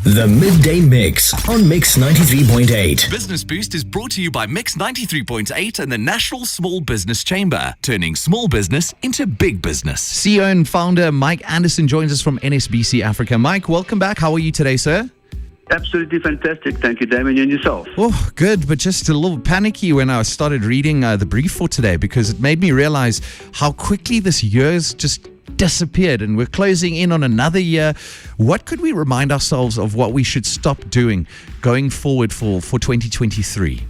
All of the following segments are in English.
The Midday Mix on Mix 93.8. Business Boost is brought to you by Mix 93.8 and the National Small Business Chamber, turning small business into big business. CEO and founder Mike Anderson joins us from NSBC Africa. Mike, welcome back. How are you today, sir? Absolutely fantastic. Thank you, Damian, and yourself. Oh, good, but just a little panicky when I started reading the brief for today, because it made me realize how quickly this year's just disappeared, and we're closing in on another year. What could we remind ourselves of what we should stop doing going forward for 2023?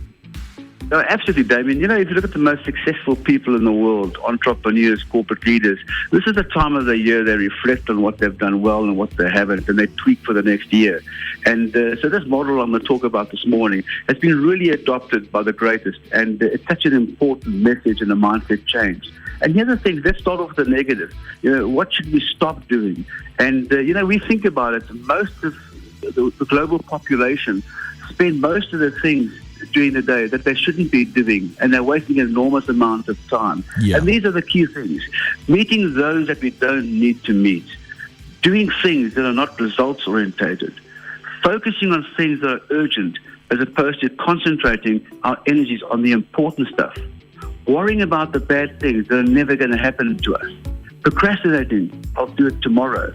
No, absolutely, Damian. You know, if you look at the most successful people in the world, entrepreneurs, corporate leaders, this is the time of the year they reflect on what they've done well and what they haven't, and they tweak for the next year. And so this model I'm going to talk about this morning has been really adopted by the greatest, and it's such an important message and a mindset change. And the other thing, let's start off with the negative. You know, what should we stop doing? And, you know, we think about it, most of the global population spend most of the things during the day that they shouldn't be doing, and they're wasting an enormous amount of time. Yeah. And these are the key things. Meeting those that we don't need to meet. Doing things that are not results orientated. Focusing on things that are urgent as opposed to concentrating our energies on the important stuff. Worrying about the bad things that are never going to happen to us. Procrastinating, I'll do it tomorrow.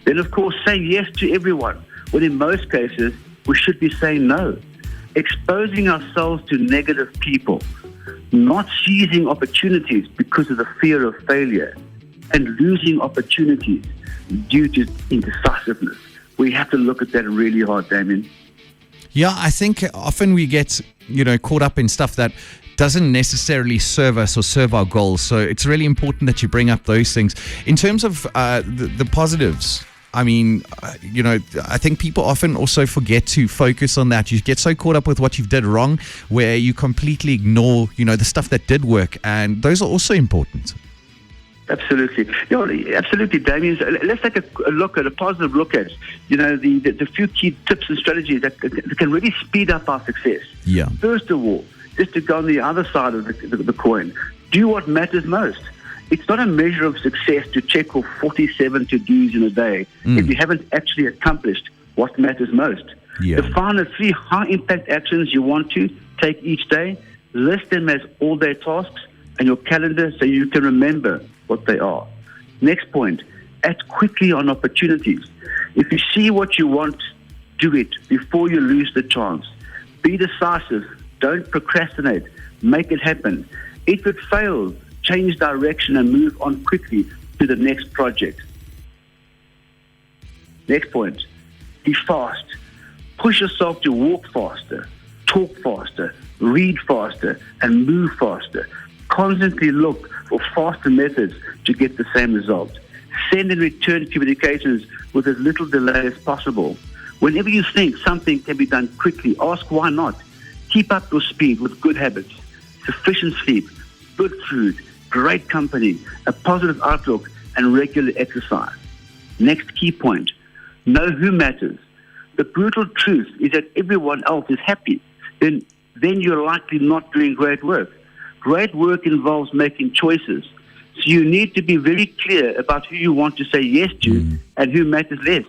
Then, of course, say yes to everyone, when in most cases we should be saying no. Exposing ourselves to negative people. Not seizing opportunities because of the fear of failure. And losing opportunities due to indecisiveness. We have to look at that really hard, Damian. Yeah, I think often we get, caught up in stuff that doesn't necessarily serve us or serve our goals. So it's really important that you bring up those things. In terms of the positives, I mean, I think people often also forget to focus on that. You get so caught up with what you've did wrong where you completely ignore, the stuff that did work. And those are also important. Absolutely. Absolutely, Damian. So let's take a positive look at, the few key tips and strategies that can really speed up our success. Yeah. First of all, just to go on the other side of the coin, do what matters most. It's not a measure of success to check off 47 to-dos in a day if you haven't actually accomplished what matters most. Yeah. Define the 3 high-impact actions you want to take each day. List them as all-day tasks in your calendar so you can remember what they are. Next point, act quickly on opportunities. If you see what you want, do it before you lose the chance. Be decisive. Don't procrastinate. Make it happen. If it fails, change direction and move on quickly to the next project. Next point, be fast. Push yourself to walk faster, talk faster, read faster, and move faster. Constantly look for faster methods to get the same result. Send and return communications with as little delay as possible. Whenever you think something can be done quickly, ask why not. Keep up your speed with good habits, sufficient sleep, good food, great company, a positive outlook, and regular exercise. Next key point, know who matters. The brutal truth is that everyone else is happy. Then you're likely not doing great work. Great work involves making choices. So you need to be very clear about who you want to say yes to and who matters less.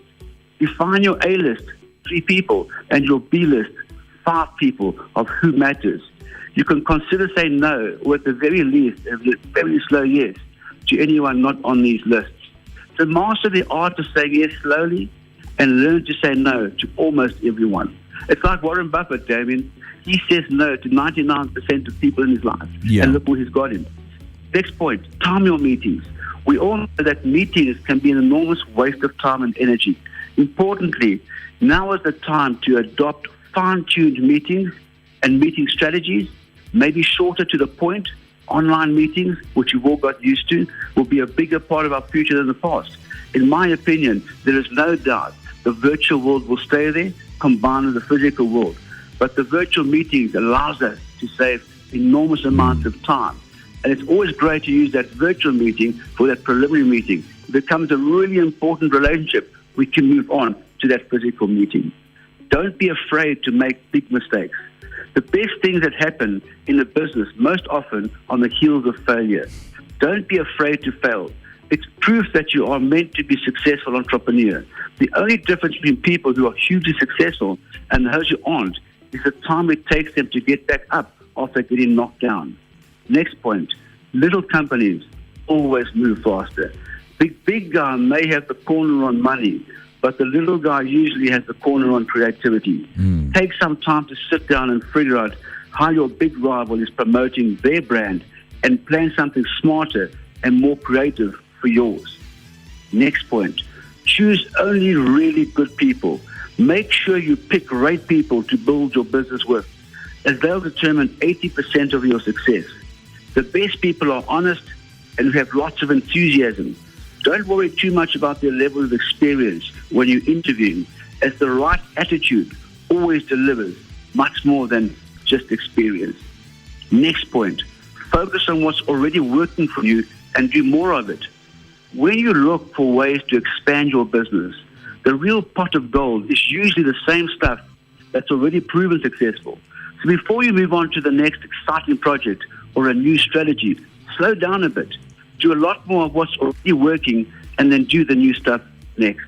Define your A list, 3 people, and your B list, 5 people of who matters. You can consider saying no, or at the very least, a very slow yes, to anyone not on these lists. So master the art of saying yes slowly and learn to say no to almost everyone. It's like Warren Buffett, Damian. He says no to 99% of people in his life. Yeah. And look where he's got him. Next point, time your meetings. We all know that meetings can be an enormous waste of time and energy. Importantly, now is the time to adopt fine-tuned meetings and meeting strategies, maybe shorter to the point. Online meetings, which you've all got used to, will be a bigger part of our future than the past. In my opinion, there is no doubt the virtual world will stay there, combined with the physical world. But the virtual meetings allows us to save enormous amounts of time. And it's always great to use that virtual meeting for that preliminary meeting. If it becomes a really important relationship, we can move on to that physical meeting. Don't be afraid to make big mistakes. The best things that happen in a business most often on the heels of failure. Don't be afraid to fail. It's proof that you are meant to be a successful entrepreneur. The only difference between people who are hugely successful and those who aren't is the time it takes them to get back up after getting knocked down. Next point, little companies always move faster. Big guy may have the corner on money, but the little guy usually has the corner on creativity. Take some time to sit down and figure out how your big rival is promoting their brand and plan something smarter and more creative for yours. Next point, choose only really good people. Make sure you pick great people to build your business with, as they'll determine 80% of your success. The best people are honest and have lots of enthusiasm. Don't worry too much about their level of experience when you're interviewing, as the right attitude always delivers much more than just experience. Next point, focus on what's already working for you and do more of it. When you look for ways to expand your business, the real pot of gold is usually the same stuff that's already proven successful. So before you move on to the next exciting project or a new strategy, slow down a bit. Do a lot more of what's already working and then do the new stuff next.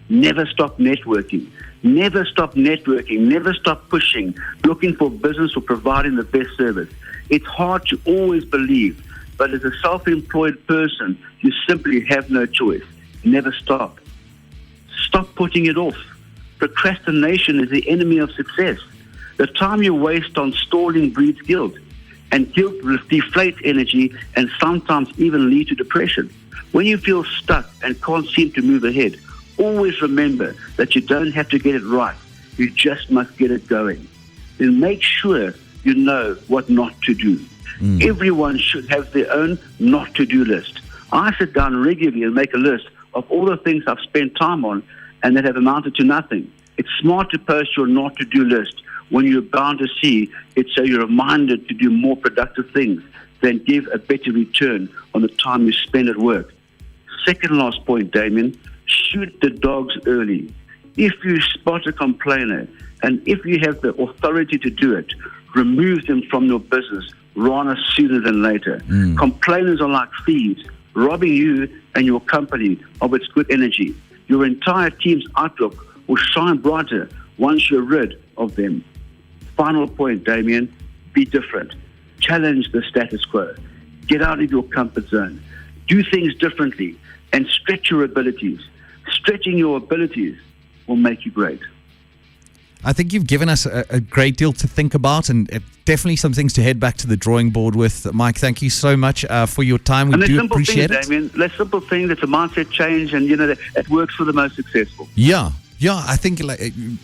Never stop networking. Never stop networking. Never stop pushing, looking for business or providing the best service. It's hard to always believe, but as a self-employed person, you simply have no choice. Never stop. Stop putting it off. Procrastination is the enemy of success. The time you waste on stalling breeds guilt, and guilt deflates energy and sometimes even lead to depression. When you feel stuck and can't seem to move ahead, always remember that you don't have to get it right. You just must get it going. Then make sure you know what not to do. Everyone should have their own not to do list. I sit down regularly and make a list of all the things I've spent time on and that have amounted to nothing. It's smart to post your not to do list when you're bound to see it, so you're reminded to do more productive things than give a better return on the time you spend at work. Second last point, Damian, shoot the dogs early. If you spot a complainer and if you have the authority to do it, remove them from your business rather sooner than later. Complainers are like thieves, robbing you and your company of its good energy. Your entire team's outlook will shine brighter once you're rid of them. Final point, Damian, be different. Challenge the status quo. Get out of your comfort zone. Do things differently and stretch your abilities. Stretching your abilities will make you great. I think you've given us a great deal to think about, and definitely some things to head back to the drawing board with. Mike, thank you so much for your time. We do appreciate it. Damian, less simple things, it's a mindset change, and it works for the most successful. Yeah, I think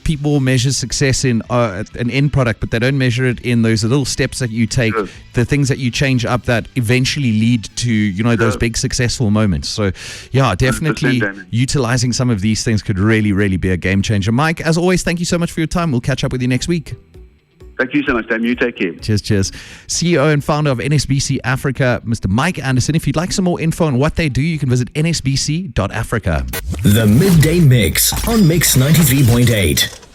people measure success in an end product, but they don't measure it in those little steps that you take, the things that you change up that eventually lead to, those big successful moments. So, yeah, definitely utilizing some of these things could really, really be a game changer. Mike, as always, thank you so much for your time. We'll catch up with you next week. Thank you so much, Dan. You take care. Cheers. CEO and founder of NSBC Africa, Mr. Mike Anderson. If you'd like some more info on what they do, you can visit nsbc.africa. The Midday Mix on Mix 93.8.